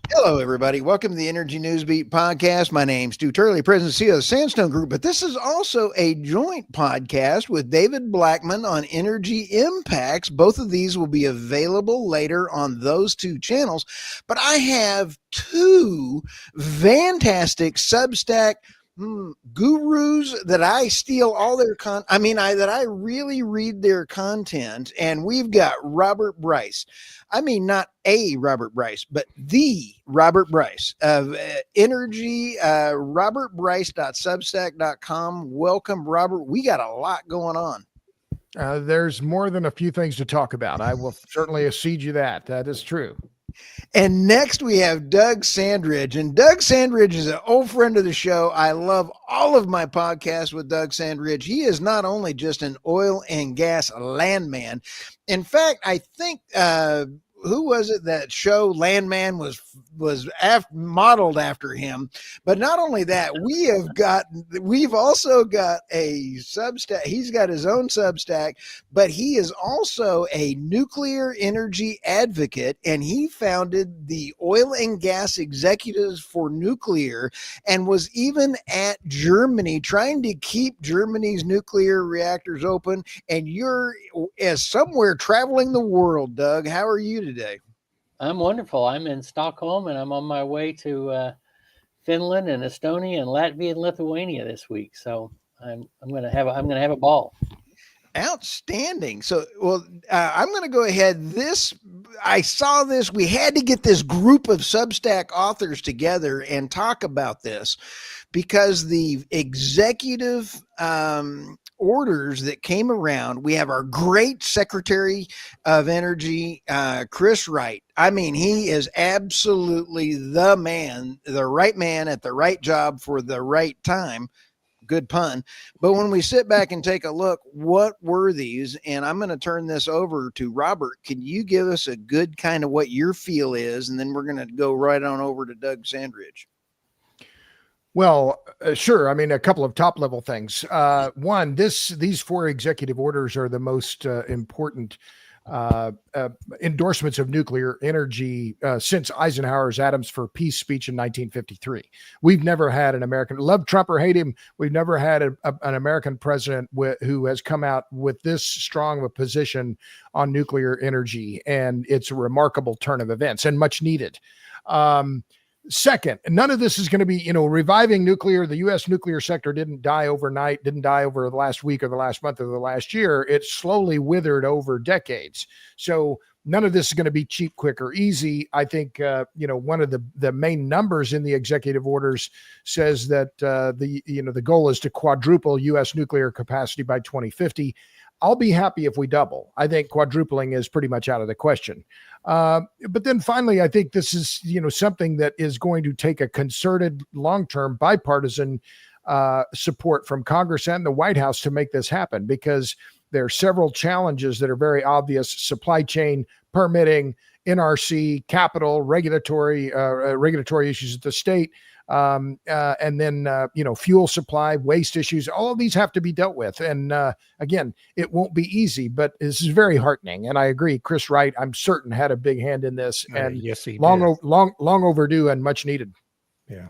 Hello, everybody. Welcome to the Energy News Beat podcast. My name's Stu Turley, President and CEO of the Sandstone Group, but this is also a joint podcast with David Blackmon on energy impacts. Both of these will be available later on those two channels, but I have two fantastic Substack gurus that I steal all their that I really read their content. And we've got Robert Bryce. I mean, not a Robert Bryce, but the Robert Bryce of energy, robertbryce.substack.com. Welcome, Robert. We got a lot going on. There's more than a few things to talk about. I will certainly accede you that. That is true. And next we have Doug Sandridge. And Doug Sandridge is an old friend of the show. I love all of my podcasts with Doug Sandridge. He is not only just an oil and gas landman. In fact, I think who was it that show Landman was modeled after him? But not only that, we've also got a Substack. He's got his own Substack, but he is also a nuclear energy advocate, and he founded the Oil and Gas Executives for Nuclear, and was even at Germany trying to keep Germany's nuclear reactors open. And you're somewhere traveling the world, Doug. How are you today? I'm wonderful. I'm in Stockholm, and I'm on my way to Finland and Estonia and Latvia and Lithuania this week. So I'm going to have a ball. Outstanding. So, I'm going to go ahead. I saw this. We had to get this group of Substack authors together and talk about this, because the executive orders that came around, we have our great Secretary of Energy, Chris Wright. I mean, he is absolutely the man, the right man at the right job for the right time. Good pun. But when we sit back and take a look, what were these? And I'm going to turn this over to Robert. Can you give us a good kind of what your feel is? And then we're going to go right on over to Doug Sandridge. Well, sure. I mean, a couple of top level things. One, these four executive orders are the most important endorsements of nuclear energy since Eisenhower's Atoms for Peace speech in 1953. We've never had an American, love Trump or hate him, we've never had an American president who has come out with this strong of a position on nuclear energy. And it's a remarkable turn of events and much needed. Second, none of this is going to be, reviving nuclear. The U.S. nuclear sector didn't die overnight, didn't die over the last week or the last month or the last year. It slowly withered over decades. So none of this is going to be cheap, quick, or easy. I think, one of the main numbers in the executive orders says that the goal is to quadruple U.S. nuclear capacity by 2050. I'll be happy if we double. I think quadrupling is pretty much out of the question. But then finally, I think this is, something that is going to take a concerted, long-term, bipartisan support from Congress and the White House to make this happen, because there are several challenges that are very obvious: supply chain, permitting, NRC, capital, regulatory issues at the state. And then, fuel supply, waste issues, all of these have to be dealt with. And again, it won't be easy, but this is very heartening. And I agree, Chris Wright, I'm certain, had a big hand in this, and yes, he long overdue and much needed. Yeah.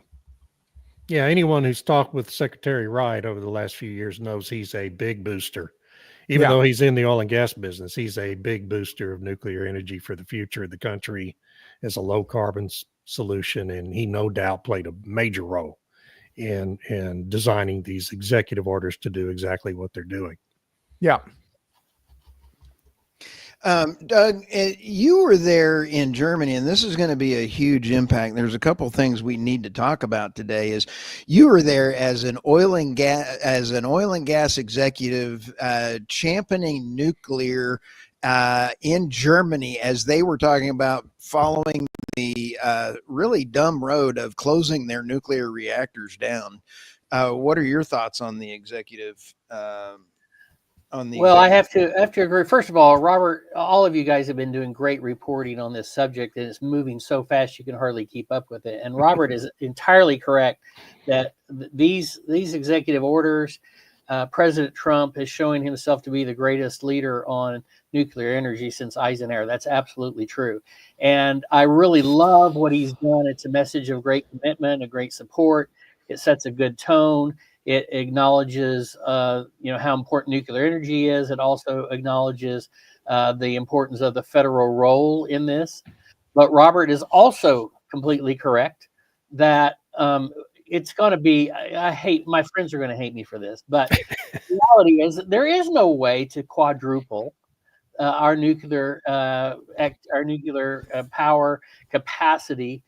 Yeah. Anyone who's talked with Secretary Wright over the last few years knows he's a big booster. Even though he's in the oil and gas business, he's a big booster of nuclear energy for the future of the country as a low carbon solution. And he no doubt played a major role in designing these executive orders to do exactly what they're doing. Yeah. Doug, you were there in Germany, and this is going to be a huge impact. There's a couple of things we need to talk about today. Is you were there as an oil and gas executive, championing nuclear in Germany as they were talking about following the really dumb road of closing their nuclear reactors down. What are your thoughts on the executive? I have to agree. First of all, Robert, all of you guys have been doing great reporting on this subject, and it's moving so fast you can hardly keep up with it. And Robert is entirely correct that these executive orders President Trump is showing himself to be the greatest leader on nuclear energy since Eisenhower. That's absolutely true. And I really love what he's done. It's a message of great commitment, a great support. It sets a good tone. It acknowledges, how important nuclear energy is. It also acknowledges the importance of the federal role in this. But Robert is also completely correct that it's going to be, I hate, my friends are going to hate me for this, but the reality is that there is no way to quadruple our nuclear power capacity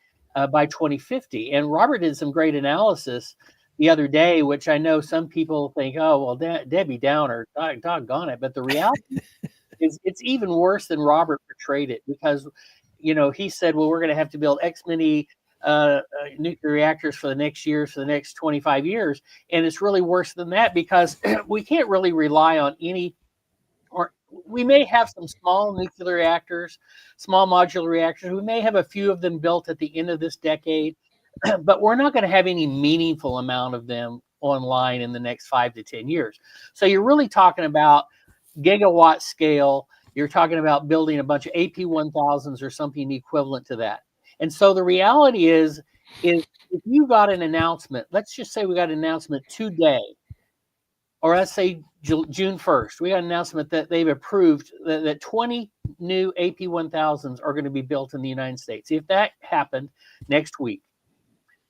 by 2050. And Robert did some great analysis the other day, which I know some people think, oh, well, Debbie Downer, doggone it. But the reality is it's even worse than Robert portrayed it, because, he said, well, we're going to have to build X many nuclear reactors for the next years, for the next 25 years. And it's really worse than that, because we can't really rely on any, or we may have some small nuclear reactors, small modular reactors. We may have a few of them built at the end of this decade, but we're not going to have any meaningful amount of them online in the next 5 to 10 years. So you're really talking about gigawatt scale. You're talking about building a bunch of AP1000s or something equivalent to that. And so the reality is if you got an announcement, let's just say we got an announcement today, or let's say June 1st, we got an announcement that they've approved that 20 new AP1000s are going to be built in the United States. If that happened next week,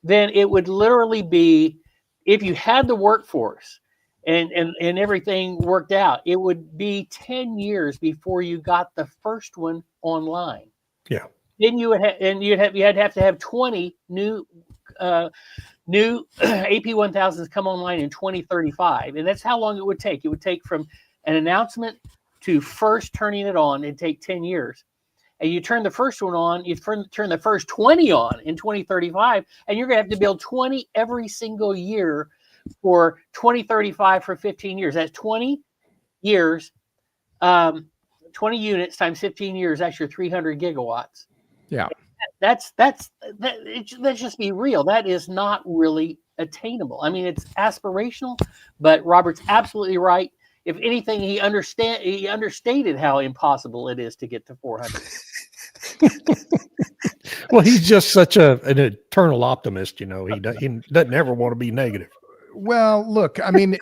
then it would literally be, if you had the workforce and everything worked out, it would be 10 years before you got the first one online. Yeah. Then you would have to have 20 new AP1000s come online in 2035, and that's how long it would take. It would take from an announcement to first turning it on. It'd take 10 years, and you turn the first one on, you turn the first 20 on in 2035, and you're going to have to build 20 every single year for 2035 for 15 years. That's 20 years, 20 units times 15 years. That's your 300 gigawatts. Yeah. Let's just be real. That is not really attainable. I mean, it's aspirational, but Robert's absolutely right. If anything, he understated how impossible it is to get to 400. Well, he's just such an eternal optimist. He doesn't ever want to be negative. Well, look, I mean,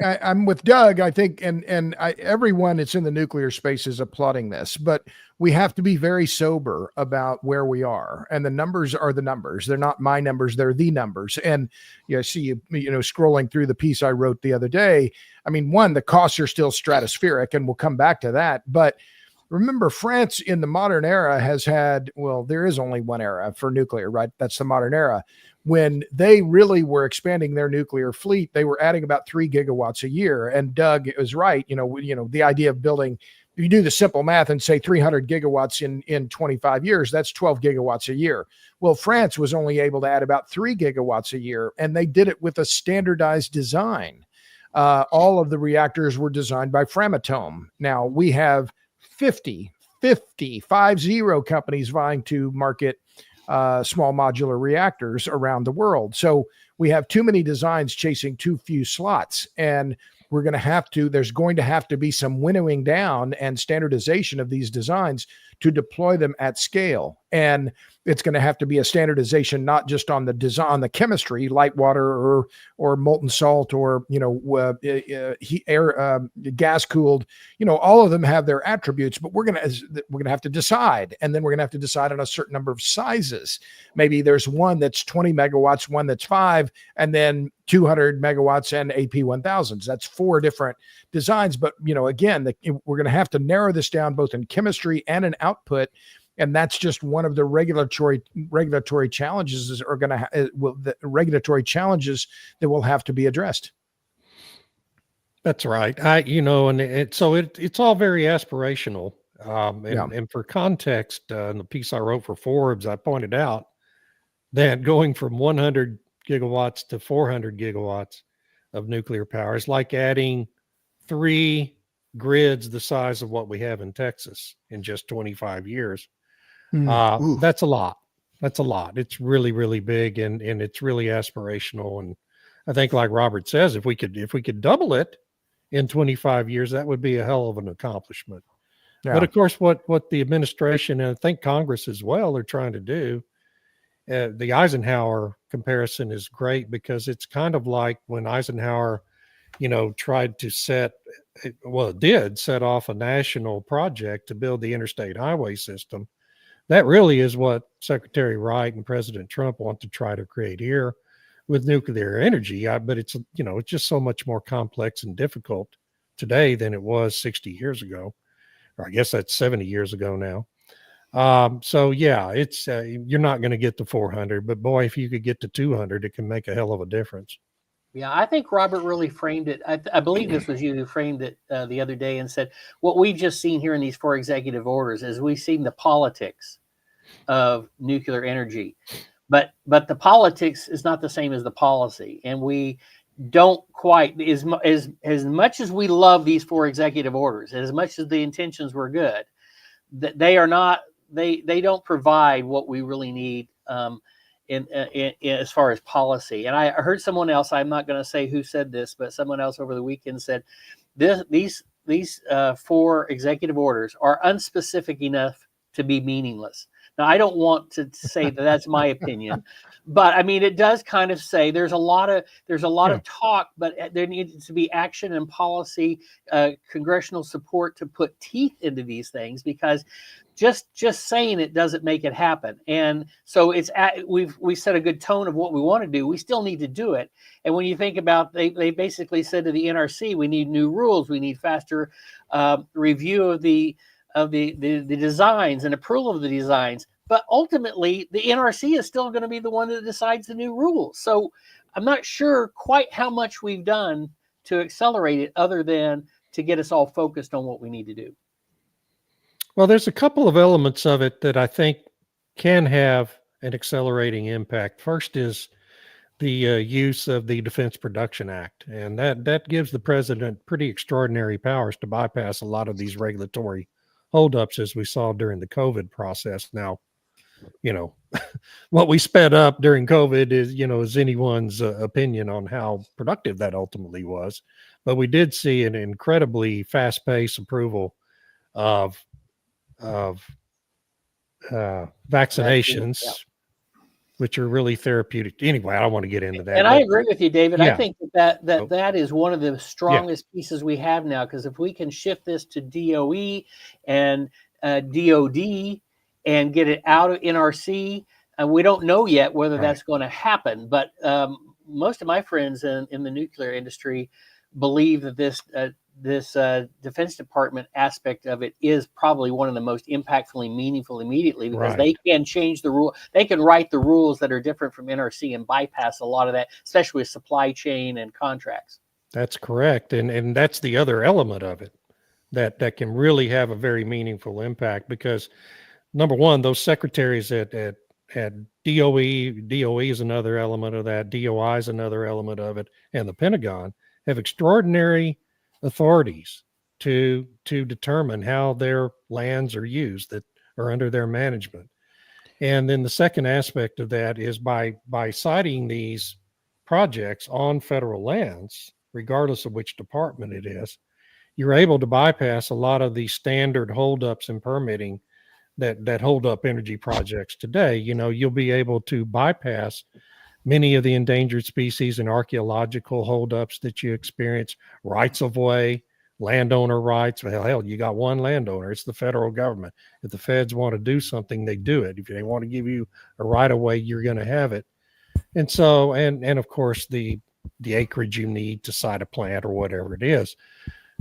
I'm with Doug, I think, and everyone that's in the nuclear space is applauding this, but we have to be very sober about where we are. And the numbers are the numbers. They're not my numbers. They're the numbers. And I see you scrolling through the piece I wrote the other day. I mean, one, the costs are still stratospheric, and we'll come back to that. But remember, France in the modern era has had, well, there is only one era for nuclear, right? That's the modern era. When they really were expanding their nuclear fleet, they were adding about 3 gigawatts a year. And Doug was right. The idea of building, if you do the simple math and say 300 gigawatts in 25 years, that's 12 gigawatts a year. Well, France was only able to add about 3 gigawatts a year, and they did it with a standardized design. All of the reactors were designed by Framatome. Now we have 50 companies vying to market small modular reactors around the world. So we have too many designs chasing too few slots, and there's going to have to be some winnowing down and standardization of these designs to deploy them at scale. And it's going to have to be a standardization, not just on the design, the chemistry, light water or molten salt, or, gas cooled, all of them have their attributes, but we're going to have to decide. And then we're going to have to decide on a certain number of sizes. Maybe there's one that's 20 megawatts, one that's 5, and then 200 megawatts and AP1000s. That's 4 different designs. But, again, we're going to have to narrow this down both in chemistry and in output. And that's just one of the regulatory challenges the regulatory challenges that will have to be addressed. That's right. It's all very aspirational. And for context, in the piece I wrote for Forbes, I pointed out that going from 100 gigawatts to 400 gigawatts of nuclear power is like adding 3 grids the size of what we have in Texas in just 25 years. That's a lot. It's really, really big, and it's really aspirational. And I think, like Robert says, if we could double it in 25 years, that would be a hell of an accomplishment. Yeah. But of course, what the administration and I think Congress as well are trying to do, the Eisenhower comparison is great because it's kind of like when Eisenhower, tried to did set off a national project to build the interstate highway system. That really is what Secretary Wright and President Trump want to try to create here with nuclear energy. But it's just so much more complex and difficult today than it was 60 years ago, or I guess that's 70 years ago now. So yeah, it's you're not going to get to 400, but boy, if you could get to 200, it can make a hell of a difference. Yeah, I think Robert really framed it. I believe this was you who framed it the other day and said, what we've just seen here in these 4 executive orders is we've seen the politics of nuclear energy. But the politics is not the same as the policy. And we don't quite, as much as we love these 4 executive orders, as much as the intentions were good, that they are not, they don't provide what we really need in as far as policy. And I heard someone else, I'm not going to say who said this, but someone else over the weekend said these 4 executive orders are unspecific enough to be meaningless. Now, I don't want to say that that's my opinion, but I mean, it does kind of say there's a lot of talk, but there needs to be action and policy, congressional support to put teeth into these things, because just saying it doesn't make it happen. And so we set a good tone of what we want to do. We still need to do it. And when you think about, they basically said to the NRC, we need new rules, we need faster review of the designs and approval of the designs. But ultimately, the NRC is still going to be the one that decides the new rules. So I'm not sure quite how much we've done to accelerate it, other than to get us all focused on what we need to do. Well, there's a couple of elements of it that I think can have an accelerating impact. First is the use of the Defense Production Act, and that gives the president pretty extraordinary powers to bypass a lot of these regulatory holdups, as we saw during the COVID process. Now, what we sped up during COVID is anyone's opinion on how productive that ultimately was, but we did see an incredibly fast-paced approval of vaccinations, which are really therapeutic. Anyway, I don't want to get into that. And I agree with you, David. Yeah. I think that is one of the strongest pieces we have now, because if we can shift this to DOE and DOD and get it out of NRC, and we don't know yet whether that's going to happen. But most of my friends in the nuclear industry believe that this Defense Department aspect of it is probably one of the most impactfully meaningful immediately, because they can change the rule. They can write the rules that are different from NRC and bypass a lot of that, especially with supply chain and contracts. That's correct. And that's the other element of it that can really have a very meaningful impact, because number one, those secretaries at DOE is another element of that, DOI is another element of it, and the Pentagon have extraordinary authorities to determine how their lands are used that are under their management. And then the second aspect of that is by siting these projects on federal lands, regardless of which department it is, you're able to bypass a lot of the standard holdups in permitting that hold up energy projects today. You'll be able to bypass many of the endangered species and archaeological holdups that you experience, rights of way, landowner rights. Well, hell, you got one landowner. It's the federal government. If the feds want to do something, they do it. If they want to give you a right of way, you're going to have it. And so, and of course, the acreage you need to site a plant or whatever it is.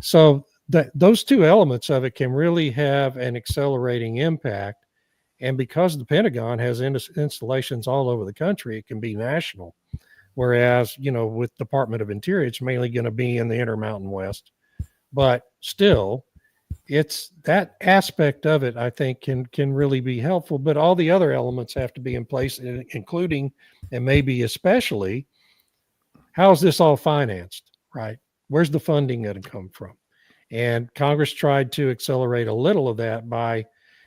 So those two elements of it can really have an accelerating impact. And because the Pentagon has installations all over the country, it can be national. Whereas, with Department of Interior, it's mainly going to be in the Intermountain West. But still, it's that aspect of it, I think, can really be helpful. But all the other elements have to be in place, including, and maybe especially, how's this all financed, right? Where's the funding going to come from? And Congress tried to accelerate a little of that by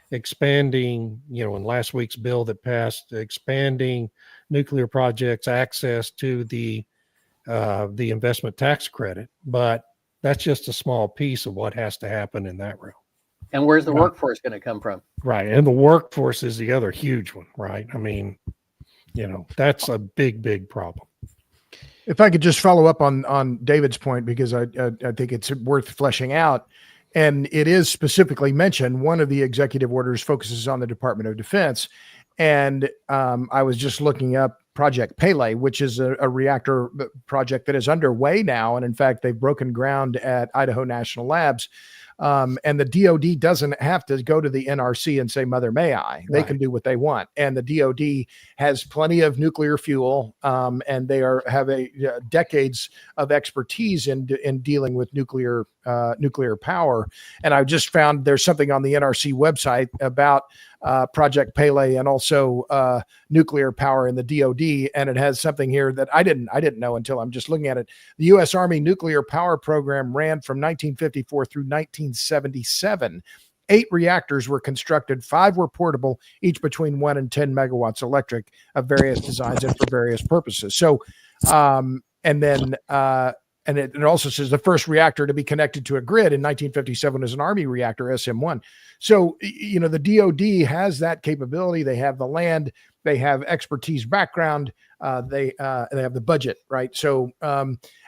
expanding, in last week's bill that passed, expanding nuclear projects' access to the the investment tax credit, but that's just a small piece of what has to happen in that realm. And where's the workforce going to come from? Right. And the workforce is the other huge one, right? I mean, that's a big, big problem. If I could just follow up on David's point, because I think it's worth fleshing out. And it is specifically mentioned, one of the executive orders focuses on the Department of Defense. And I was just looking up Project Pele, which is a reactor project that is underway now. And in fact, they've broken ground at Idaho National Labs. And the DOD doesn't have to go to the NRC and say, Mother, may I? They can do what they want. And the DOD has plenty of nuclear fuel, and they have decades of expertise in dealing with nuclear power. And I just found there's something on the NRC website about Project Pele and also nuclear power in the DOD, and it has something here that I didn't know until I'm just looking at it. The U.S. Army nuclear power program ran from 1954 through 1977. 8 reactors were constructed, 5 were portable, each between 1 and 10 megawatts electric, of various designs and for various purposes. So, and it also says the first reactor to be connected to a grid in 1957 is an Army reactor, SM-1. So, the DOD has that capability. They have the land, they have expertise background, they have the budget, right? So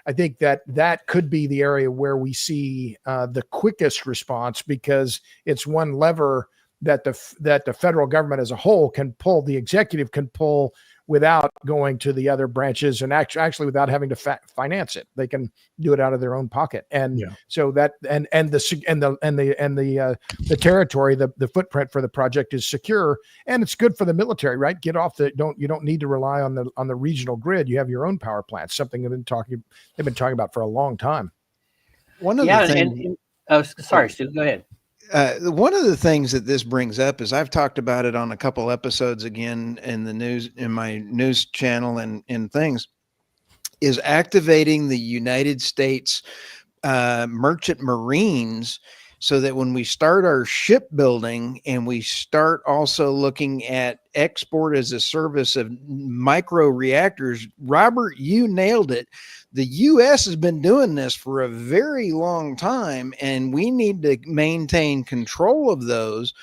I think that could be the area where we see the quickest response, because it's one lever that the federal government as a whole can pull, the executive can pull, without going to the other branches and actually without having to finance it. They can do it out of their own pocket. And so that, and the territory, the footprint for the project is secure, and it's good for the military, right? You don't need to rely on the regional grid. You have your own power plants, something they've been talking about for a long time. One of the things, sorry, Stu, go ahead. One of the things that this brings up is I've talked about it on a couple episodes again in the news, in my news channel and things, is activating the United States merchant marines, so that when we start our shipbuilding and we start also looking at export as a service of micro reactors, Robert, you nailed it. The U.S. has been doing this for a very long time, and we need to maintain control of those.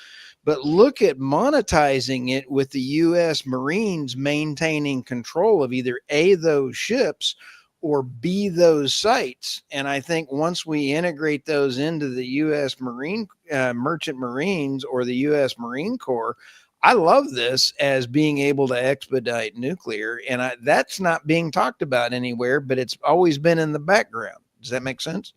But look at monetizing it with the U.S. Marines maintaining control of either A, those ships, or B, those sites. And I think once we integrate those into the U.S. Marine Merchant Marines or the U.S. Marine Corps, I love this as being able to expedite nuclear. And that's not being talked about anywhere, but it's always been in the background. Does that make sense?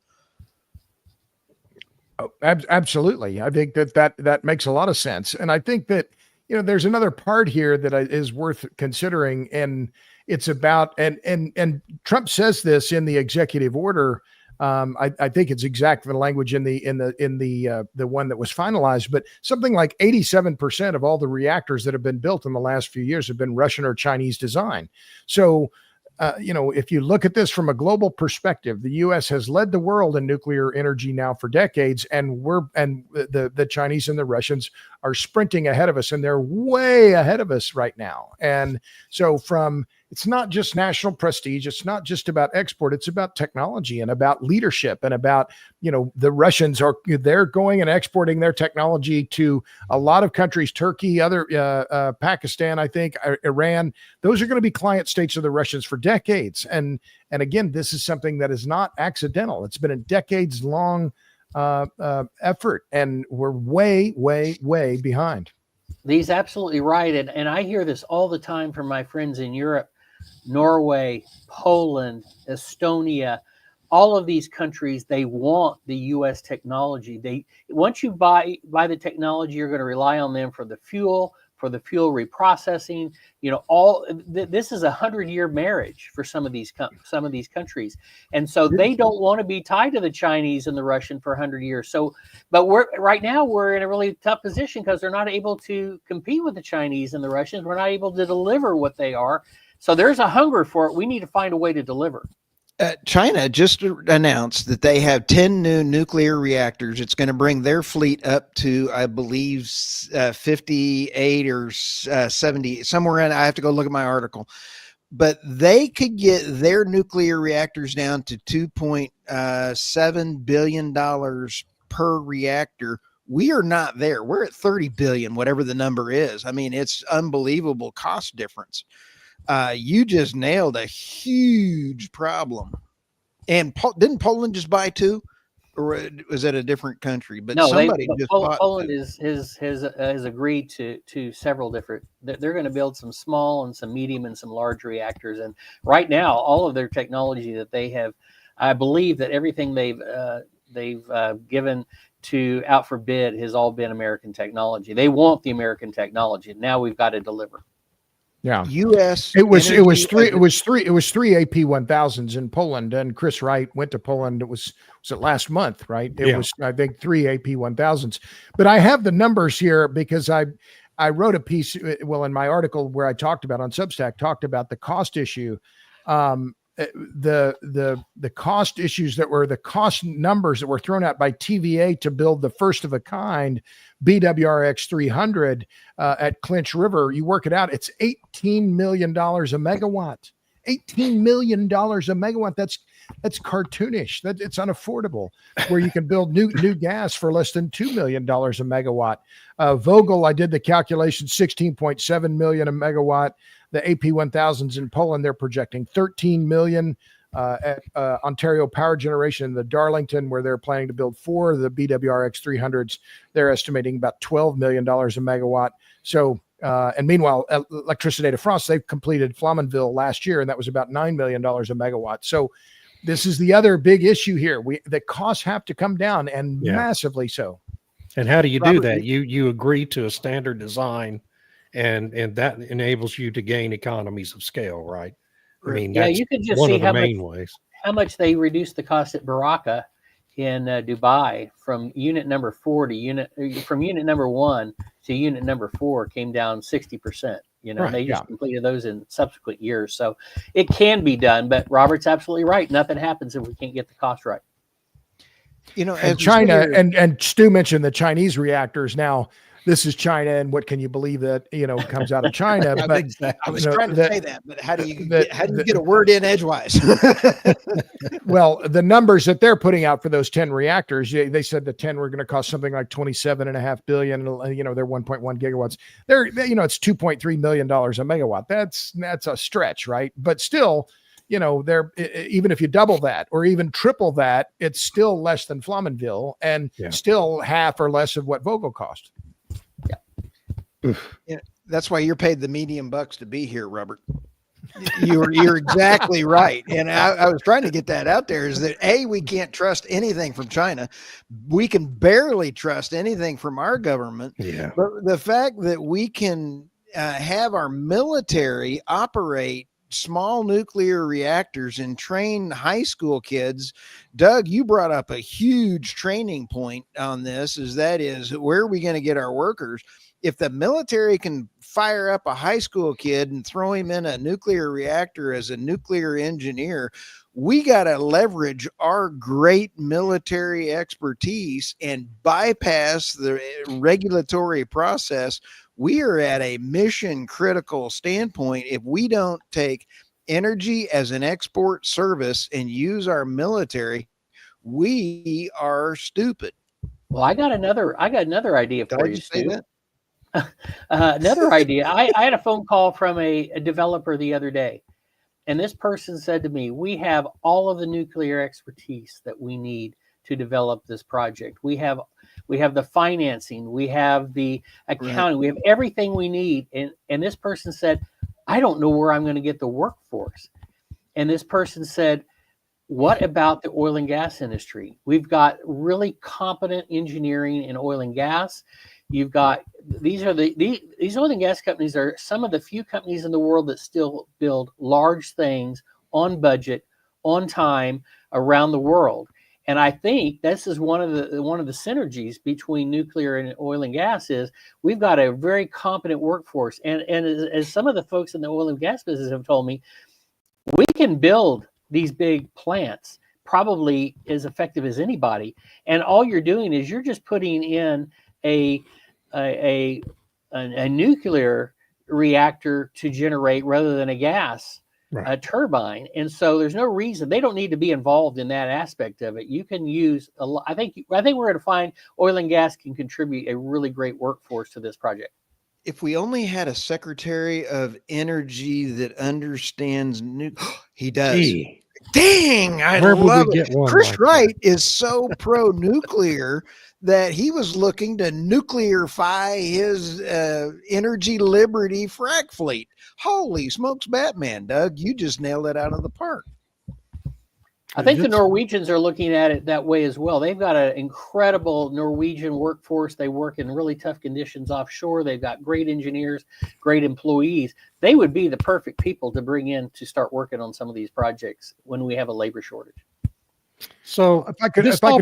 Oh, absolutely. I think that makes a lot of sense. And I think that, there's another part here that is worth considering, and it's about, and Trump says this in the executive order. I think it's exact for the language in the one that was finalized, but something like 87% of all the reactors that have been built in the last few years have been Russian or Chinese design. So, if you look at this from a global perspective, the U.S. has led the world in nuclear energy now for decades, and the Chinese and the Russians are sprinting ahead of us, and they're way ahead of us right now. And so it's not just national prestige. It's not just about export. It's about technology and about leadership and about, the Russians they're going and exporting their technology to a lot of countries, Turkey, other Pakistan, I think, Iran. Those are going to be client states of the Russians for decades. And again, this is something that is not accidental. It's been a decades long effort, and we're way, way, way behind. He's absolutely right. And I hear this all the time from my friends in Europe, Norway, Poland, Estonia, all of these countries. They want the U.S. technology. Once you buy the technology, you're going to rely on them for the fuel reprocessing. This is 100-year marriage for some of these countries, and so they don't want to be tied to the Chinese and the Russian for 100 years. So, but right now we're in a really tough position because they're not able to compete with the Chinese and the Russians. We're not able to deliver what they are. So there's a hunger for it. We need to find a way to deliver. China just announced that they have 10 new nuclear reactors. It's going to bring their fleet up to, I believe, 58 or 70, somewhere in. I have to go look at my article. but they could get their nuclear reactors down to $2.7 billion per reactor. We are not there. We're at 30 billion, whatever the number is. I mean, it's unbelievable cost difference. You just nailed a huge problem. And didn't Poland just buy two, or was it a different country? But No, somebody just bought Poland two. has agreed to several different. They're going to build some small and some medium and some large reactors. And right now, all of their technology that they have, I believe that everything they've given to out for bid has all been American technology. They want the American technology. Now we've got to deliver. Yeah. U.S. It was three AP1000s in Poland, and Chris Wright went to Poland. Was it last month, right? It was, I think, 3 AP1000s. But I have the numbers here because I wrote a piece, well, in my article where I talked about on Substack, talked about the cost issue. The cost issues that were the cost numbers that were thrown out by TVA to build the first of a kind BWRX 300 at Clinch River. You work it out, it's $18 million a megawatt. $18 million a megawatt. That's cartoonish. It's unaffordable. Where you can build new gas for less than $2 million a megawatt. Vogel, I did the calculation, 16.7 million a megawatt. The AP1000s in Poland, they're projecting 13 million. At Ontario Power Generation in the Darlington, where they're planning to build 4 of the BWRX 300s, they're estimating about $12 million a megawatt. So, and meanwhile, Electricité de France, they've completed Flamanville last year, and that was about $9 million a megawatt. So this is the other big issue here. The costs have to come down, and massively so. And how do you do that? You agree to a standard design, and that enables you to gain economies of scale, right? I mean, that's you can just one see of the main ways. How much they reduced the cost at Barakah in Dubai from unit number 4 to unit number 1 to unit number 4 came down 60%. They just completed those in subsequent years. So it can be done, but Robert's absolutely right. Nothing happens if we can't get the cost right. And China, and Stu mentioned the Chinese reactors. Now, this is China, and what can you believe that comes out of China? But I was trying to say that, but how do you get a word in edgewise? Well, the numbers that they're putting out for those 10 reactors, they said the 10 were going to cost something like $27.5 billion. They're 1.1 gigawatts. It's $2.3 million a megawatt. That's a stretch, right? But still, they're, even if you double that or even triple that, it's still less than Flamanville and still half or less of what Vogel cost. That's why you're paid the medium bucks to be here, Robert. You're exactly right. And I was trying to get that out there, is that we can't trust anything from China. We can barely trust anything from our government. Yeah. But the fact that we can have our military operate small nuclear reactors and train high school kids. Doug, you brought up a huge training point on this, is where are we going to get our workers? If the military can fire up a high school kid and throw him in a nuclear reactor as a nuclear engineer, we got to leverage our great military expertise and bypass the regulatory process. We are at a mission critical standpoint if we don't take energy as an export service and use our military. We are stupid. Well, I got another idea for you, Stu. Another idea. I had a phone call from a developer the other day, and this person said to me, we have all of the nuclear expertise that we need to develop this project. We have the financing, we have the accounting, we have everything we need. And this person said, I don't know where I'm going to get the workforce. And this person said, what about the oil and gas industry? We've got really competent engineering in oil and gas. You've got these oil and gas companies are some of the few companies in the world that still build large things on budget, on time, around the world. And I think this is one of the synergies between nuclear and oil and gas is we've got a very competent workforce. And as some of the folks in the oil and gas business have told me, we can build these big plants probably as effective as anybody. And all you're doing is you're just putting in a nuclear reactor to generate rather than a gas turbine. And so there's no reason they don't need to be involved in that aspect of it. You can use a lot. I think we're going to find oil and gas can contribute a really great workforce to this project. If we only had a Secretary of Energy that understands he does. Gee. Dang, I Where would love we it. get one Chris like Wright is so pro-nuclear that he was looking to nuclearify his Energy Liberty frac fleet. Holy smokes, Batman, Doug, you just nailed it out of the park. I think the Norwegians are looking at it that way as well. They've got an incredible Norwegian workforce. They work in really tough conditions offshore. They've got great engineers, great employees. They would be the perfect people to bring in to start working on some of these projects when we have a labor shortage. So if I could just follow,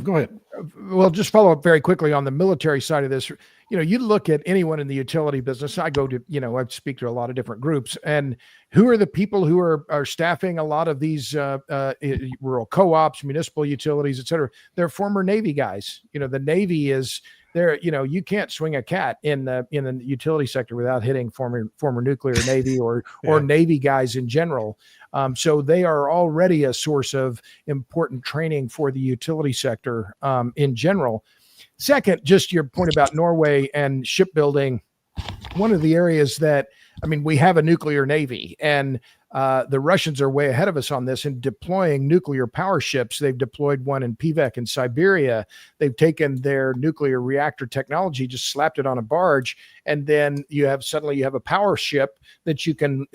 go ahead. Well, just follow up very quickly on the military side of this. You look at anyone in the utility business. I go to, I speak to a lot of different groups, and who are the people who are staffing a lot of these rural co-ops, municipal utilities, et cetera? They're former Navy guys. The Navy is there. You can't swing a cat in the utility sector without hitting former nuclear Navy or Navy guys in general. So they are already a source of important training for the utility sector in general. Second, just your point about Norway and shipbuilding. One of the areas that, we have a nuclear Navy, and the Russians are way ahead of us on this in deploying nuclear power ships. They've deployed one in Pevek in Siberia. They've taken their nuclear reactor technology, just slapped it on a barge, and then you have a power ship that you can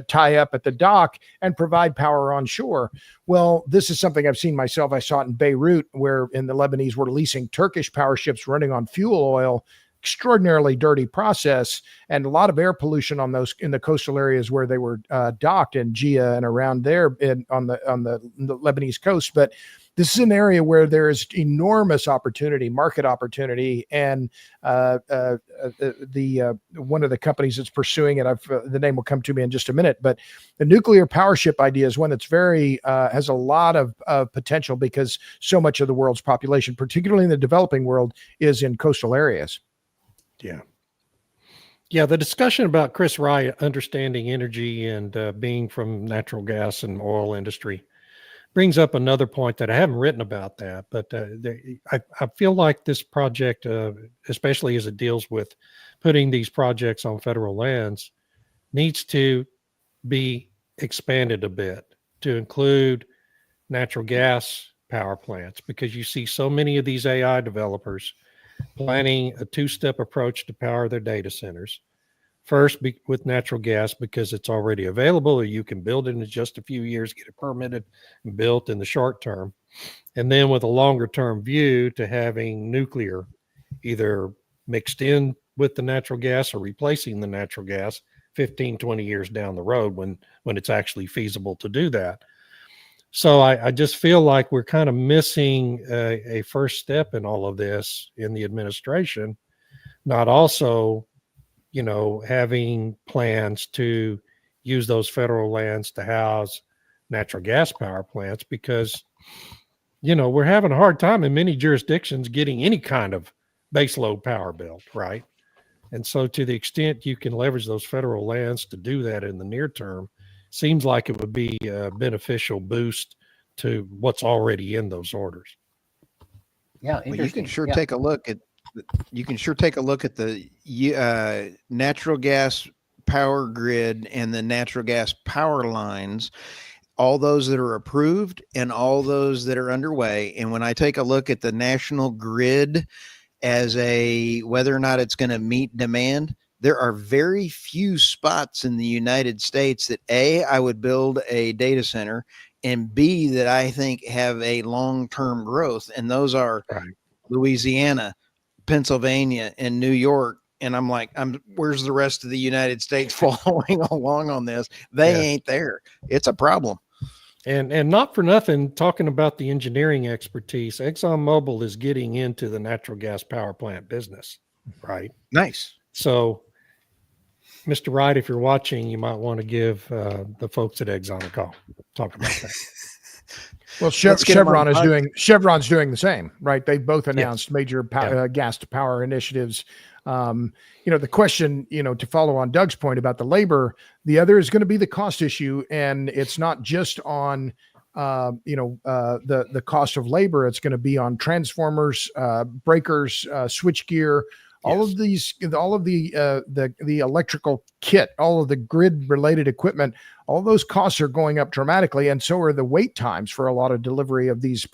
tie up at the dock and provide power on shore. Well, this is something I've seen myself. I saw it in Beirut, where in the Lebanese were leasing Turkish power ships running on fuel oil. Extraordinarily dirty process, and a lot of air pollution on those in the coastal areas where they were docked in Gia and around there on the Lebanese coast. But this is an area where there is enormous opportunity, market opportunity, and the one of the companies that's pursuing it, the name will come to me in just a minute, but the nuclear power ship idea is one that's very has a lot of potential, because so much of the world's population, particularly in the developing world, is in coastal areas. Yeah. The discussion about Chris Wright understanding energy and being from natural gas and oil industry brings up another point that I haven't written about that, but I feel like this project, especially as it deals with putting these projects on federal lands, needs to be expanded a bit to include natural gas power plants, because you see so many of these AI developers planning a two-step approach to power their data centers. First, with natural gas, because it's already available, or you can build it in just a few years, get it permitted and built in the short term. And then with a longer term view to having nuclear either mixed in with the natural gas or replacing the natural gas 15, 20 years down the road when it's actually feasible to do that. So I just feel like we're kind of missing a first step in all of this in the administration, not also, having plans to use those federal lands to house natural gas power plants, because, we're having a hard time in many jurisdictions getting any kind of baseload power built, right? And so to the extent you can leverage those federal lands to do that in the near term, seems like it would be a beneficial boost to what's already in those orders. Yeah, well, you can sure take a look at the natural gas power grid and the natural gas power lines, all those that are approved and all those that are underway. And when I take a look at the national grid as whether or not it's going to meet demand, there are very few spots in the United States that I would build a data center, and B, that I think have a long-term growth. And those are Louisiana, Pennsylvania, and New York. And I'm like, where's the rest of the United States following along on this? They ain't there. It's a problem. And not for nothing, talking about the engineering expertise, ExxonMobil is getting into the natural gas power plant business, right? Nice. So, Mr. Wright, if you're watching, you might want to give the folks at Exxon a call. Talk about that. Well, Chevron's doing the same, right? They both announced major gas to power initiatives The question, to follow on Doug's point about the labor, the other is going to be the cost issue. And it's not just on, the cost of labor. It's going to be on transformers, breakers, switchgear, all of the electrical kit, all of the grid related equipment. All those costs are going up dramatically, and so are the wait times for a lot of delivery of these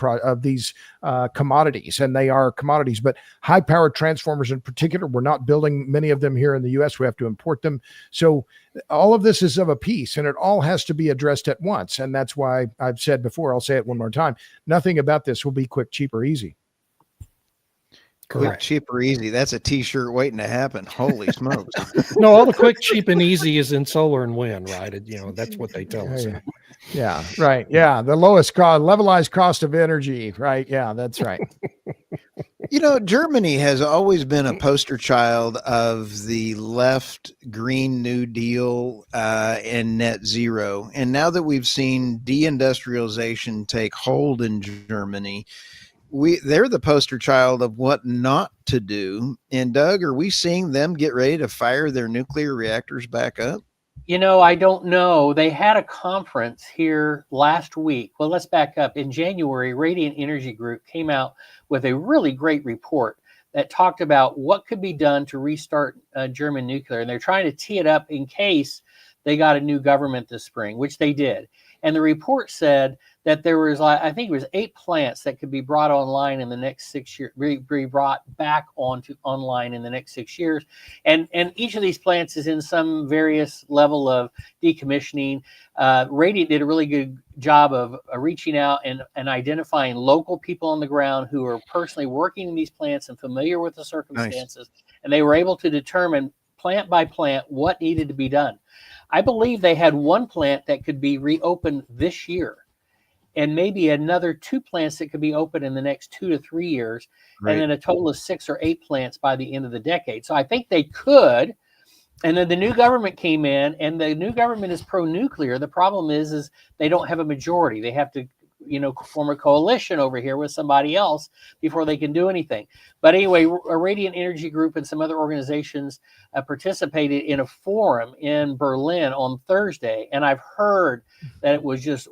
commodities, and they are commodities. But high powered transformers in particular, we're not building many of them here in the U.S. We have to import them. So all of this is of a piece, and it all has to be addressed at once. And that's why I've said before, I'll say it one more time: nothing about this will be quick, cheap, or easy. Quick, cheap, or easy. That's a T-shirt waiting to happen. Holy smokes! No, all the quick, cheap, and easy is in solar and wind, right? That's what they tell us. Yeah, right. Yeah, the lowest cost, levelized cost of energy. Right. Yeah, that's right. Germany has always been a poster child of the left Green New Deal and net zero. And now that we've seen deindustrialization take hold in Germany, they're the poster child of what not to do. And Doug, are we seeing them get ready to fire their nuclear reactors back up? I don't know. They had a conference here last week. Well, let's back up. In January, Radiant Energy Group came out with a really great report that talked about what could be done to restart German nuclear. And they're trying to tee it up in case they got a new government this spring, which they did. And the report said that there was, I think it was 8 plants that could be brought online in the next 6 years, be brought back online in the next 6 years. And each of these plants is in some various level of decommissioning. Radiant did a really good job of reaching out and identifying local people on the ground who are personally working in these plants and familiar with the circumstances. Nice. And they were able to determine plant by plant what needed to be done. I believe they had 1 plant that could be reopened this year, and maybe another 2 plants that could be open in the next 2 to 3 years, right. And then a total of 6 or 8 plants by the end of the decade. So I think they could. And then the new government came in, and the new government is pro-nuclear. The problem is they don't have a majority. They have to form a coalition over here with somebody else before they can do anything. But anyway, a Radiant Energy Group and some other organizations participated in a forum in Berlin on Thursday. And I've heard that it was just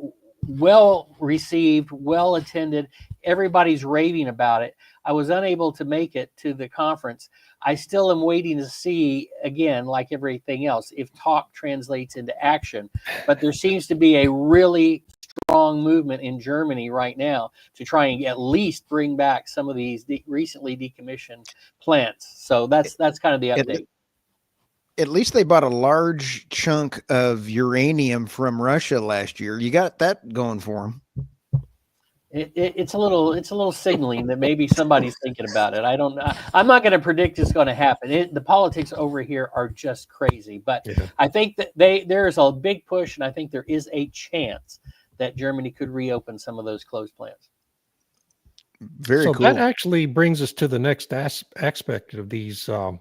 well received, well attended. Everybody's raving about it. I was unable to make it to the conference. I still am waiting to see, again, like everything else, if talk translates into action. But there seems to be a really strong movement in Germany right now to try and at least bring back some of these recently decommissioned plants. So that's kind of the update. At least they bought a large chunk of uranium from Russia last year. You got that going for them. It's a little signaling that maybe somebody's thinking about it. I don't know. I'm not going to predict it's going to happen. The politics over here are just crazy. But yeah. I think that there's a big push, and I think there is a chance that Germany could reopen some of those closed plants. Very cool. So that actually brings us to the next aspect of these 4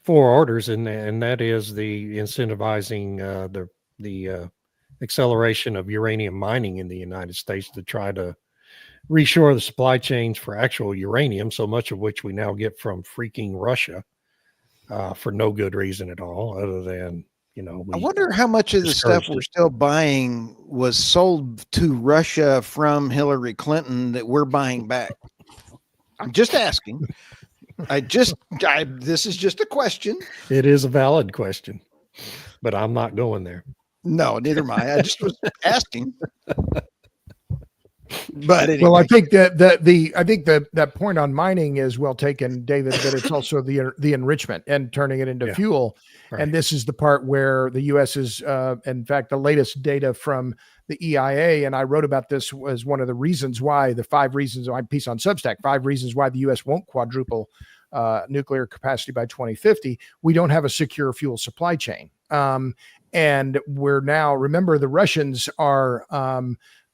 orders, and that is the incentivizing the acceleration of uranium mining in the United States to try to reshore the supply chains for actual uranium, so much of which we now get from freaking Russia for no good reason at all, other than, I wonder how much of the stuff we're still buying was sold to Russia from Hillary Clinton that we're buying back. I'm just asking. This is just a question. It is a valid question, but I'm not going there. No, neither am I. I just was asking. But anyway. Well, I think that point on mining is well taken, David. But it's also the enrichment and turning it into fuel. Right. And this is the part where the U.S. is, in fact, the latest data from the EIA, and I wrote about this was one of the reasons why the 5 reasons. My piece on Substack, 5 reasons why the U.S. won't quadruple nuclear capacity by 2050. We don't have a secure fuel supply chain. And we're now, remember, the Russians are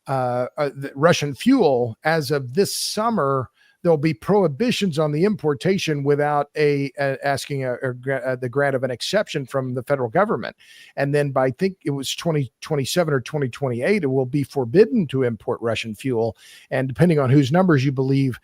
the Russian fuel as of this summer. there'll be prohibitions on the importation without asking the grant of an exception from the federal government. And then by, I think it was 2027 or 2028, it will be forbidden to import Russian fuel. And depending on whose numbers you believe,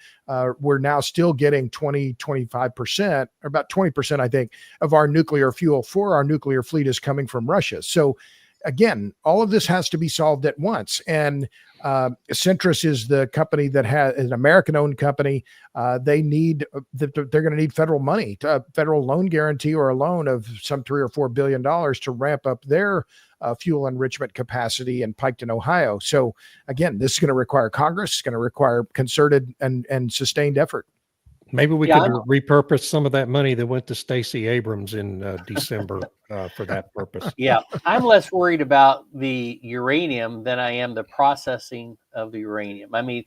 we're now still getting 25%, or about 20%, I think, of our nuclear fuel for our nuclear fleet is coming from Russia. So again, all of this has to be solved at once. And Centrus is the company that has an American-owned company. They're going to need federal money, federal loan guarantee, or a loan of some $3 or $4 billion to ramp up their fuel enrichment capacity in Piketon, Ohio. So again, this is going to require Congress. It's going to require concerted and sustained effort. Maybe we could repurpose some of that money that went to Stacey Abrams in December for that purpose. Yeah, I'm less worried about the uranium than I am the processing of the uranium. I mean,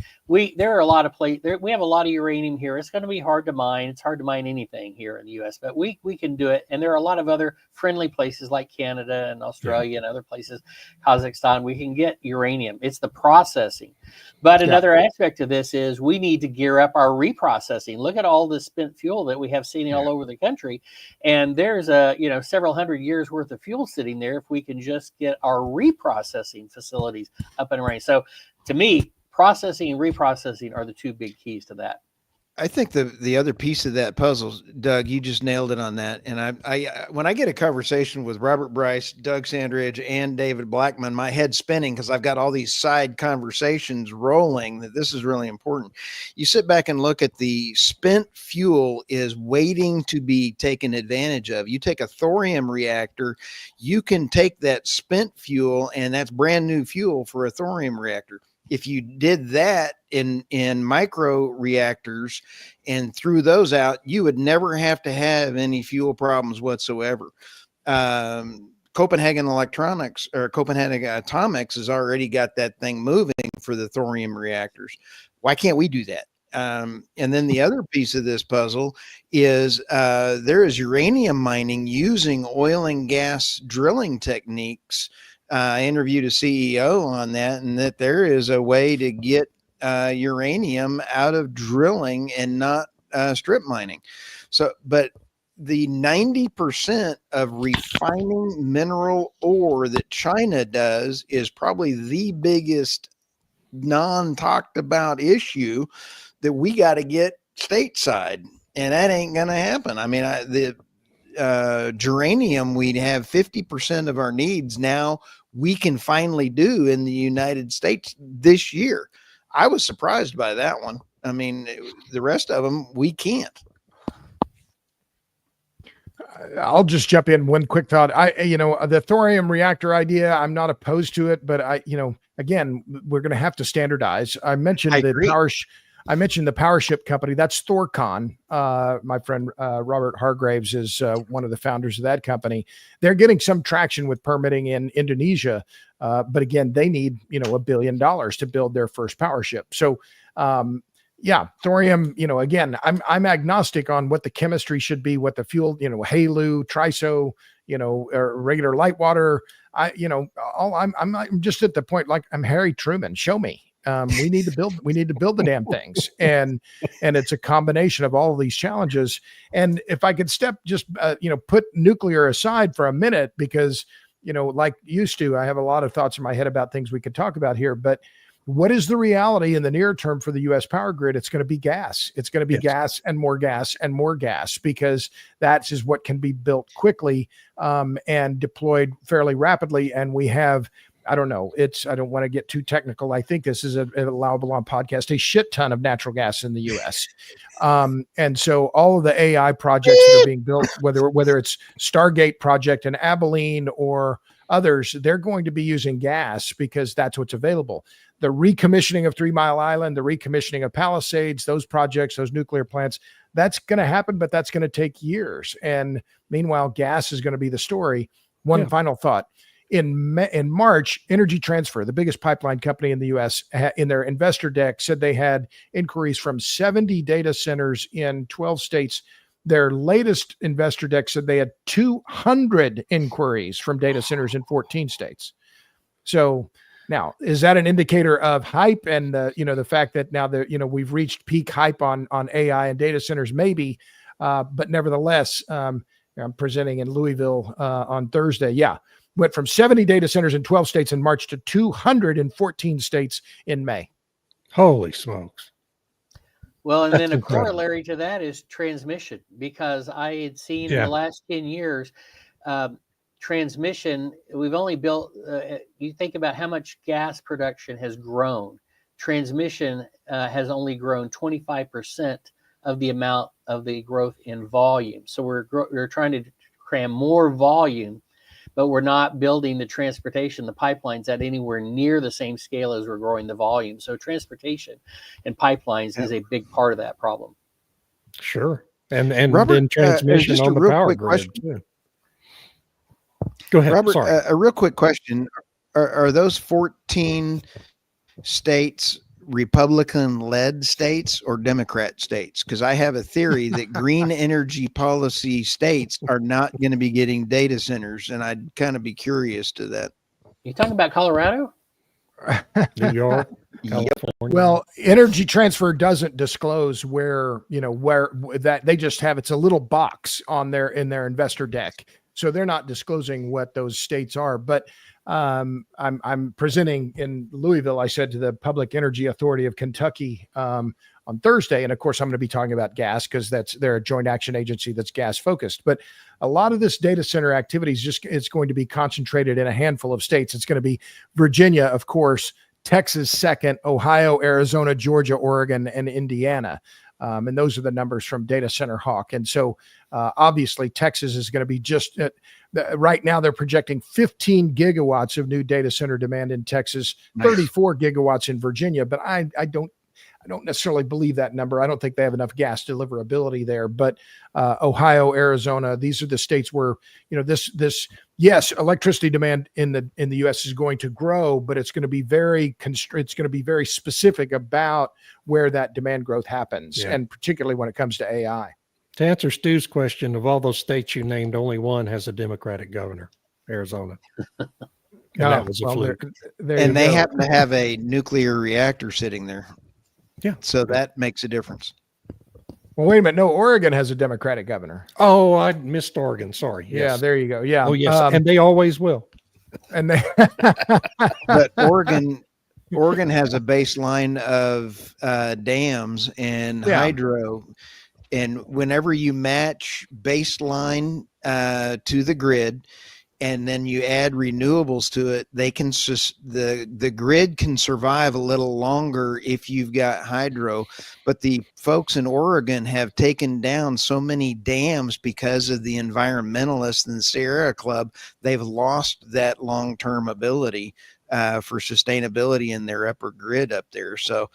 there are a lot of places. We have a lot of uranium here. It's going to be hard to mine. It's hard to mine anything here in the U.S., but we can do it. And there are a lot of other friendly places like Canada and Australia and other places, Kazakhstan. We can get uranium. It's the processing. But another aspect of this is we need to gear up our reprocessing. Look at all the spent fuel that we have sitting all over the country, and there's several hundred years worth of fuel sitting there if we can just get our reprocessing facilities up and running. So to me, processing and reprocessing are the two big keys to that. I think the other piece of that puzzle, Doug, you just nailed it on that. And I when I get a conversation with Robert Bryce, Doug Sandridge, and David Blackmon, my head's spinning because I've got all these side conversations rolling that this is really important. You sit back and look at the spent fuel is waiting to be taken advantage of. You take a thorium reactor, you can take that spent fuel, and that's brand new fuel for a thorium reactor. If you did that in micro reactors and threw those out, you would never have to have any fuel problems whatsoever. Copenhagen Electronics or Copenhagen Atomics has already got that thing moving for the thorium reactors. Why can't we do that? And then the other piece of this puzzle is there is uranium mining using oil and gas drilling techniques. I interviewed a CEO on that, and that there is a way to get uranium out of drilling and not strip mining. So, but the 90% of refining mineral ore that China does is probably the biggest non-talked about issue that we got to get stateside, and that ain't going to happen. I mean, geranium, we'd have 50% of our needs now we can finally do in the United States this year. I was surprised by that one. I mean, the rest of them, we can't. I'll just jump in one quick thought. The thorium reactor idea, I'm not opposed to it, but again, we're going to have to standardize. I mentioned the power ship company. That's Thorcon. My friend Robert Hargraves is one of the founders of that company. They're getting some traction with permitting in Indonesia, but again, they need $1 billion to build their first power ship. So, thorium. Again, I'm agnostic on what the chemistry should be, what the fuel, HALEU, TRISO, or regular light water. I'm just at the point like I'm Harry Truman. Show me. We need to build the damn things. And it's a combination of all of these challenges. And if I could put nuclear aside for a minute, because, like used to, I have a lot of thoughts in my head about things we could talk about here, but what is the reality in the near term for the U.S. power grid? It's going to be gas. It's going to be gas and more gas and more gas, because that is what can be built quickly and deployed fairly rapidly. And we have, I don't want to get too technical. I think this is an allowable on podcast, a shit ton of natural gas in the U.S. And so all of the AI projects that are being built, whether it's Stargate project in Abilene or others, they're going to be using gas because that's what's available. The recommissioning of 3 Mile Island, the recommissioning of Palisades, those projects, those nuclear plants, that's going to happen, but that's going to take years. And meanwhile, gas is going to be the story. One final thought. In March, Energy Transfer, the biggest pipeline company in the U.S., in their investor deck said they had inquiries from 70 data centers in 12 states. Their latest investor deck said they had 200 inquiries from data centers in 14 states. So Now, is that an indicator of hype and the fact that now we've reached peak hype on AI and data centers? Maybe, but nevertheless, I'm presenting in Louisville on Thursday. Yeah, went from 70 data centers in 12 states in March to 214 states in May. Holy smokes! Well, and That's then a incredible. corollary to that is transmission, because I had seen in the last 10 years, transmission, we've only built, you think about how much gas production has grown. Transmission has only grown 25% of the amount of the growth in volume. So we're trying to cram more volume, but we're not building the transportation, the pipelines at anywhere near the same scale as we're growing the volume. So transportation and pipelines is a big part of that problem. Sure. And Robert, then transmission just a on the real power quick grid question. too. Go ahead. Robert, Sorry. a real quick question. Are those 14 states Republican-led states or Democrat states? Because I have a theory that green energy policy states are not going to be getting data centers, and I'd kind of be curious to that. You talking about Colorado? New York, Yep. California. Well, Energy Transfer doesn't disclose where that they just have, it's a little box in their investor deck. So they're not disclosing what those states are, but I'm presenting in Louisville, I said, to the Public Energy Authority of Kentucky on Thursday. And of course, I'm going to be talking about gas because they're a joint action agency that's gas focused. But a lot of this data center activity it's going to be concentrated in a handful of states. It's going to be Virginia, of course, Texas second, Ohio, Arizona, Georgia, Oregon, and Indiana. And those are the numbers from Data Center Hawk. And so obviously Texas is going to be just right now they're projecting 15 gigawatts of new data center demand in Texas, 34 gigawatts in Virginia. But I don't necessarily believe that number. I don't think they have enough gas deliverability there. But Ohio, Arizona, these are the states where yes, electricity demand in the U.S. is going to grow, but it's going to be very specific about where that demand growth happens, and particularly when it comes to AI. To answer Stu's question, of all those states you named, only one has a Democratic governor, Arizona. And that was a fluke. And they happen to have a nuclear reactor sitting there. Yeah. So that makes a difference. Well, wait a minute. No, Oregon has a Democratic governor. Oh, I missed Oregon. Sorry. Yes. Yeah, there you go. Yeah. Oh, yes. And they always will. And they But Oregon has a baseline of dams and hydro. And whenever you match baseline to the grid, and then you add renewables to it, the grid can survive a little longer if you've got hydro. But the folks in Oregon have taken down so many dams because of the environmentalists in the Sierra Club. They've lost that long-term ability for sustainability in their upper grid up there. So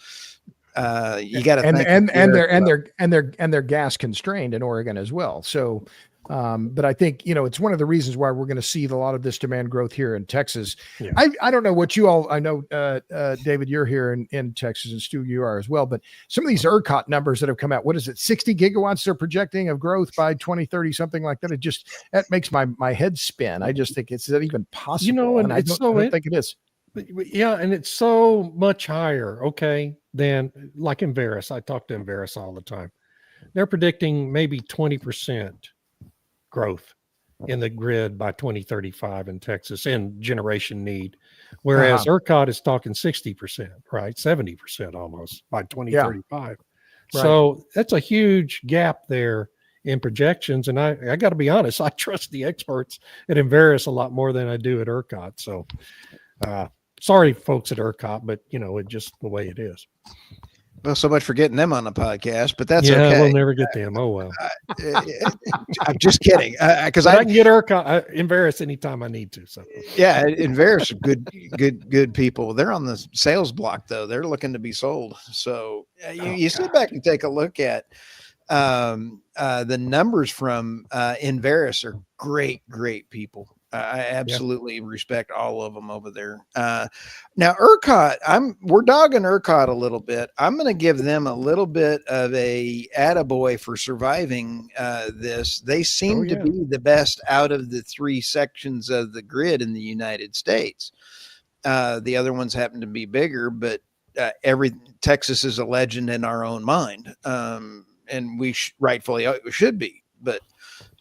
you got to and they're gas constrained in Oregon as well. So. But I think, it's one of the reasons why we're going to see a lot of this demand growth here in Texas. Yeah. I don't know what you all, I know, David, you're here in Texas, and Stu, you are as well, but some of these ERCOT numbers that have come out, what is it, 60 gigawatts they're projecting of growth by 2030, something like that. That makes my head spin. I just think, is that even possible? And I don't think it is. Yeah. And it's so much higher, than like Enverus. I talk to Enverus all the time. They're predicting maybe 20% growth in the grid by 2035 in Texas and generation need. Whereas ERCOT is talking 60%, right? 70% almost by 2035. Yeah. Right. So that's a huge gap there in projections. And I got to be honest, I trust the experts at Enverus a lot more than I do at ERCOT. So sorry, folks at ERCOT, but it's just the way it is. Well, so much for getting them on the podcast, but that's okay. We'll never get them. Oh, well. I'm just kidding. Because I can get Enverus anytime I need to. So yeah, Enverus are good people. They're on the sales block, though. They're looking to be sold. So you sit back and take a look at the numbers from Enverus are great people. I absolutely respect all of them over there. Now ERCOT, we're dogging ERCOT a little bit. I'm going to give them a little bit of a attaboy for surviving this. They seem to be the best out of the three sections of the grid in the United States. The other ones happen to be bigger, but Texas is a legend in our own mind, and we rightfully should be. But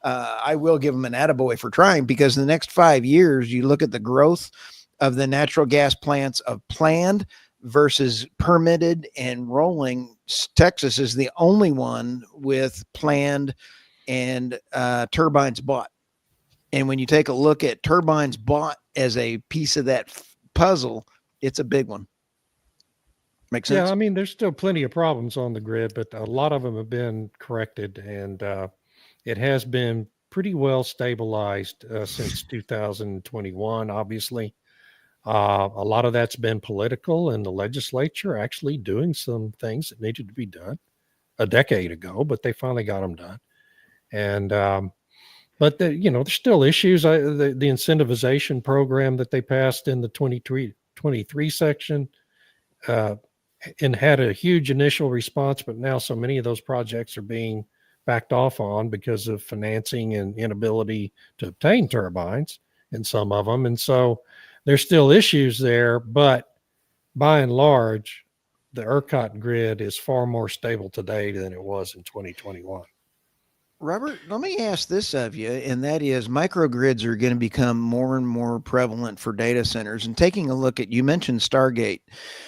I will give them an attaboy for trying, because in the next 5 years, you look at the growth of the natural gas plants of planned versus permitted and rolling. Texas is the only one with planned and turbines bought. And when you take a look at turbines bought as a piece of that puzzle, it's a big one. Makes sense? Yeah, I mean, there's still plenty of problems on the grid, but a lot of them have been corrected, and it has been pretty well stabilized since 2021, obviously. A lot of that's been political, and the legislature actually doing some things that needed to be done a decade ago, but they finally got them done. And but there's still issues. The incentivization program that they passed in the 23 section and had a huge initial response, but now so many of those projects are being backed off on because of financing and inability to obtain turbines in some of them. And so there's still issues there, but by and large, the ERCOT grid is far more stable today than it was in 2021. Robert, let me ask this of you, and that is, microgrids are going to become more and more prevalent for data centers. And taking a look at, you mentioned Stargate.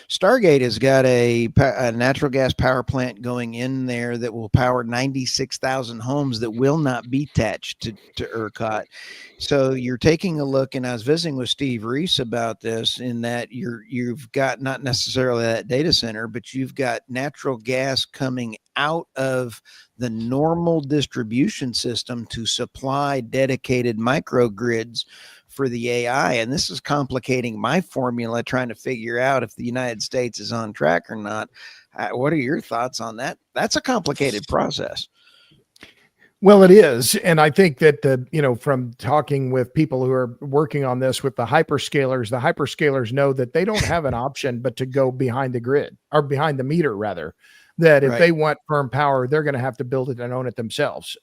Stargate has got a natural gas power plant going in there that will power 96,000 homes that will not be attached to ERCOT. So you're taking a look, and I was visiting with Steve Reese about this, in that you've got not necessarily that data center, but you've got natural gas coming out of the normal distribution system to supply dedicated microgrids for the AI. And this is complicating my formula, trying to figure out if the United States is on track or not. What are your thoughts on that? That's a complicated process. Well, it is. And I think that, from talking with people who are working on this with the hyperscalers know that they don't have an option but to go behind the grid, or behind the meter, rather. That if they want firm power, they're going to have to build it and own it themselves,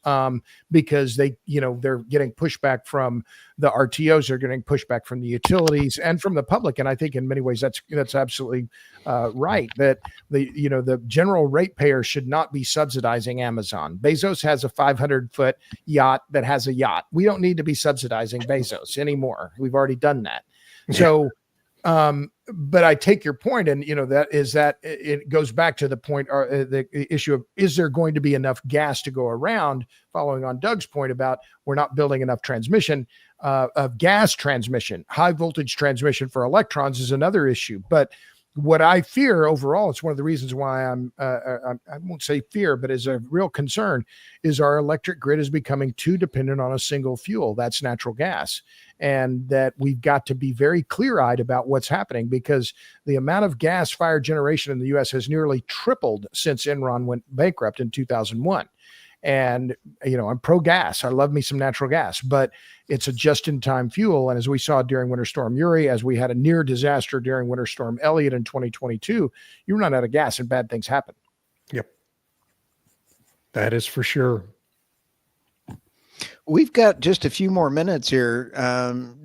because they're getting pushback from the RTOs, they're getting pushback from the utilities and from the public. And I think in many ways that's absolutely right. That the general ratepayer should not be subsidizing Amazon. Bezos has a 500-foot yacht that has a yacht. We don't need to be subsidizing Bezos anymore. We've already done that. So. But I take your point, and that it goes back to the point, the issue of, is there going to be enough gas to go around? Following on Doug's point about we're not building enough transmission of gas transmission. High voltage transmission for electrons is another issue. But what I fear overall, it's one of the reasons why I won't say fear, but is a real concern, is our electric grid is becoming too dependent on a single fuel. That's natural gas. And that we've got to be very clear-eyed about what's happening, because the amount of gas-fired generation in the U.S. has nearly tripled since Enron went bankrupt in 2001. And, I'm pro-gas. I love me some natural gas, but it's a just-in-time fuel. And as we saw during Winter Storm Uri, as we had a near disaster during Winter Storm Elliott in 2022, you run out of gas and bad things happen. Yep. That is for sure. We've got just a few more minutes here.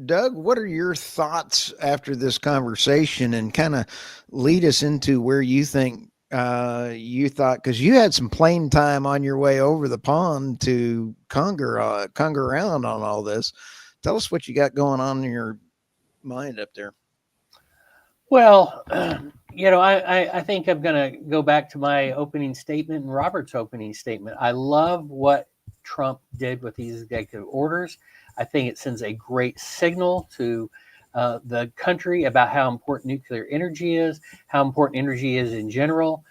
Doug, what are your thoughts after this conversation, and kind of lead us into where you think you thought, because you had some plane time on your way over the pond to conger around on all this. Tell us what you got going on in your mind up there. Well, I think I'm going to go back to my opening statement and Robert's opening statement. I love what Trump did with these executive orders. I think it sends a great signal to the country about how important nuclear energy is, how important energy is in general.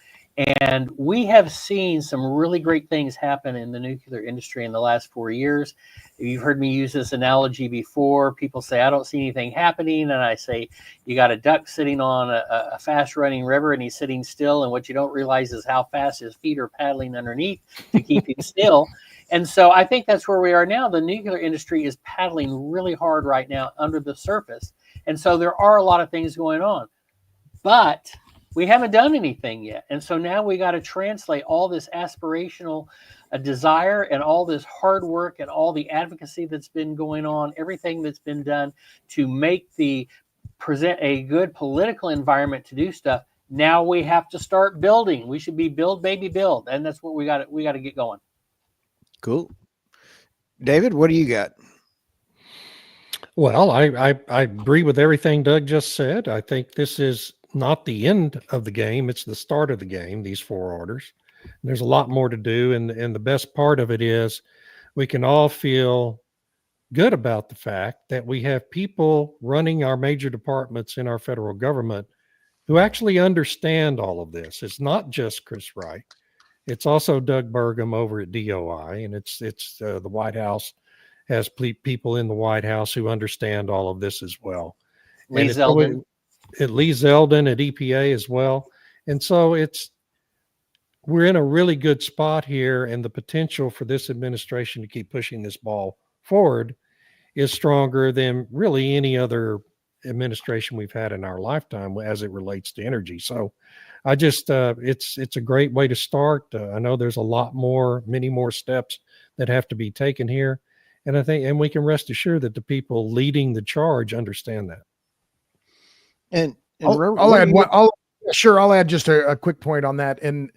And we have seen some really great things happen in the nuclear industry in the last 4 years. You've heard me use this analogy before. People say, I don't see anything happening. And I say, you got a duck sitting on a fast running river and he's sitting still. And what you don't realize is how fast his feet are paddling underneath to keep him still. And so I think that's where we are now. The nuclear industry is paddling really hard right now under the surface. And so there are a lot of things going on, but we haven't done anything yet. And so now we got to translate all this aspirational desire and all this hard work and all the advocacy that's been going on, everything that's been done to make the present a good political environment to do stuff. Now we have to start building. We should be build, baby, build, and that's what we got to get going. Cool. David, what do you got? Well, I agree with everything Doug just said. I think this is not the end of the game. It's the start of the game, these 4 orders. There's a lot more to do. And the best part of it is we can all feel good about the fact that we have people running our major departments in our federal government who actually understand all of this. It's not just Chris Wright. It's also Doug Burgum over at DOI, and it's the White House has people in the White House who understand all of this as well. Lee Zeldin. Lee Zeldin at EPA as well. And so we're in a really good spot here, and the potential for this administration to keep pushing this ball forward is stronger than really any other administration we've had in our lifetime as it relates to energy. So I just, it's a great way to start. I know there's many more steps that have to be taken here. And I think, and we can rest assured that the people leading the charge understand that. And I'll add just a quick point on that. And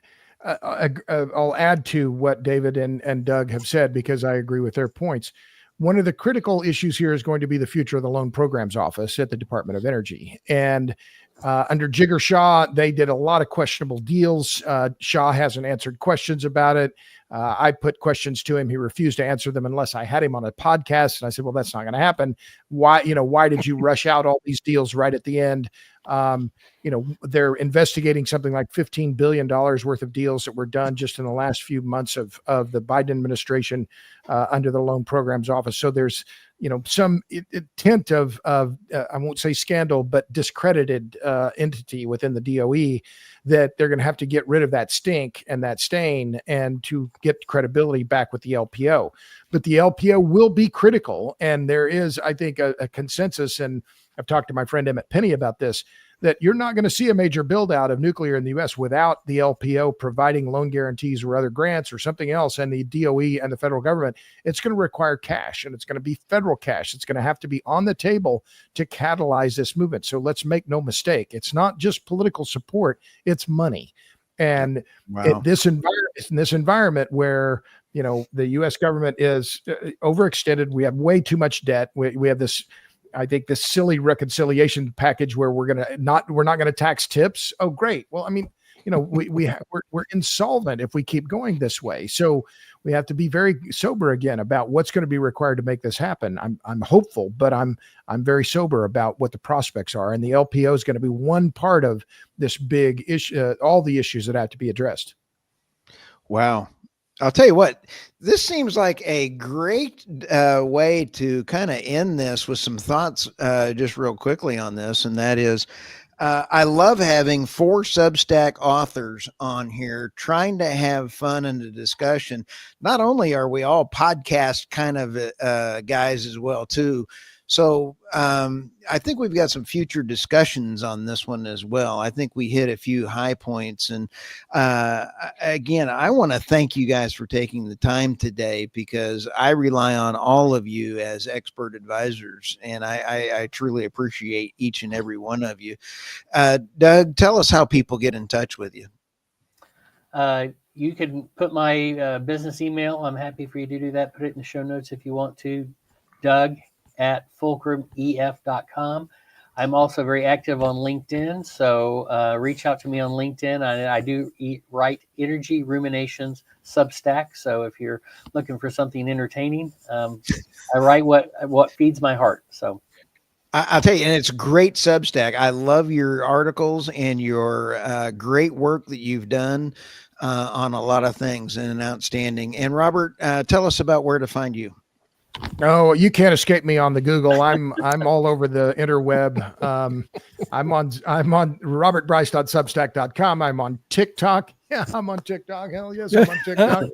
I'll add to what David and Doug have said, because I agree with their points. One of the critical issues here is going to be the future of the Loan Programs Office at the Department of Energy. And under Jigger Shaw, they did a lot of questionable deals. Shaw hasn't answered questions about it. I put questions to him. He refused to answer them unless I had him on a podcast. And I said, well, that's not going to happen. Why did you rush out all these deals right at the end? They're investigating something like $15 billion worth of deals that were done just in the last few months of the Biden administration under the Loan Programs Office. So there's, some tint of I won't say scandal, but discredited entity within the DOE that they're going to have to get rid of that stink and that stain and to get credibility back with the LPO. But the LPO will be critical. And there is, I think, a consensus, and I've talked to my friend Emmett Penny about this, that you're not going to see a major build out of nuclear in the U.S. without the LPO providing loan guarantees or other grants or something else, and the DOE and the federal government. It's going to require cash, and it's going to be federal cash. It's going to have to be on the table to catalyze this movement. So let's make no mistake. It's not just political support, it's money. And this environment where, the U.S. government is overextended, we have way too much debt. We have this, I think, this silly reconciliation package where we're not going to tax tips. Oh, great. Well, I mean, we're insolvent if we keep going this way. So we have to be very sober again about what's going to be required to make this happen. I'm hopeful, but I'm very sober about what the prospects are. And the LPO is going to be one part of this big issue, all the issues that have to be addressed. Wow. I'll tell you what, this seems like a great way to kind of end this with some thoughts just real quickly on this. And that is, I love having 4 Substack authors on here trying to have fun in the discussion. Not only are we all podcast kind of guys as well, too. So I think we've got some future discussions on this one as well. I think we hit a few high points. And again, I want to thank you guys for taking the time today, because I rely on all of you as expert advisors, and I truly appreciate each and every one of you. Doug, tell us how people get in touch with you. You can put my business email. I'm happy for you to do that. Put it in the show notes if you want to. Doug@fulcrumef.com. I'm also very active on LinkedIn, so reach out to me on LinkedIn. I do write Energy Ruminations Substack, so if you're looking for something entertaining, I write what feeds my heart. So I'll tell you, and it's a great Substack. I love your articles and your great work that you've done on a lot of things, and outstanding. And Robert, tell us about where to find you. No, you can't escape me on the Google. I'm all over the interweb. I'm on robertbryce.substack.com. I'm on TikTok. Yeah, I'm on TikTok. Hell yes, I'm on TikTok.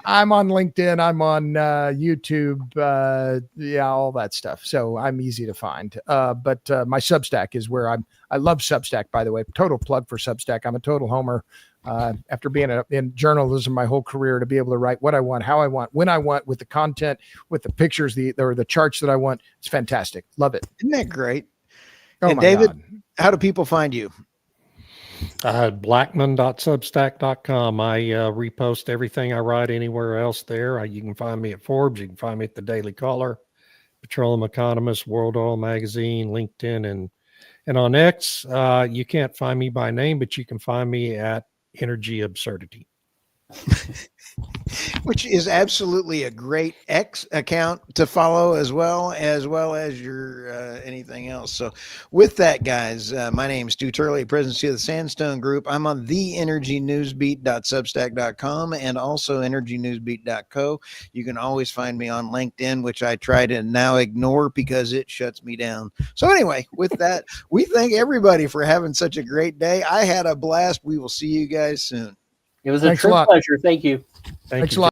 I'm on LinkedIn. I'm on YouTube. All that stuff. So I'm easy to find. But my Substack is where I love Substack, by the way. Total plug for Substack. I'm a total homer. After being in journalism my whole career, to be able to write what I want, how I want, when I want, with the content, with the pictures, the charts that I want, it's fantastic. Love it. Isn't that great? Oh, and my David, God. how do people find you? Blackmon.substack.com. I repost everything I write anywhere else there. You can find me at Forbes. You can find me at the Daily Caller, Petroleum Economist, World Oil Magazine, LinkedIn, and on X. You can't find me by name, but you can find me at Energy Absurdity. Which is absolutely a great X account to follow as well as your anything else. So with that, guys, my name is Stu Turley, Presidency of the Sandstone Group. I'm on theenergynewsbeat.substack.com and also energynewsbeat.co. You can always find me on LinkedIn, which I try to now ignore because it shuts me down. So anyway, with that, we thank everybody for having such a great day. I had a blast. We will see you guys soon. It was a Thanks a true lot. pleasure. Thank you. Thank Thanks you, a lot.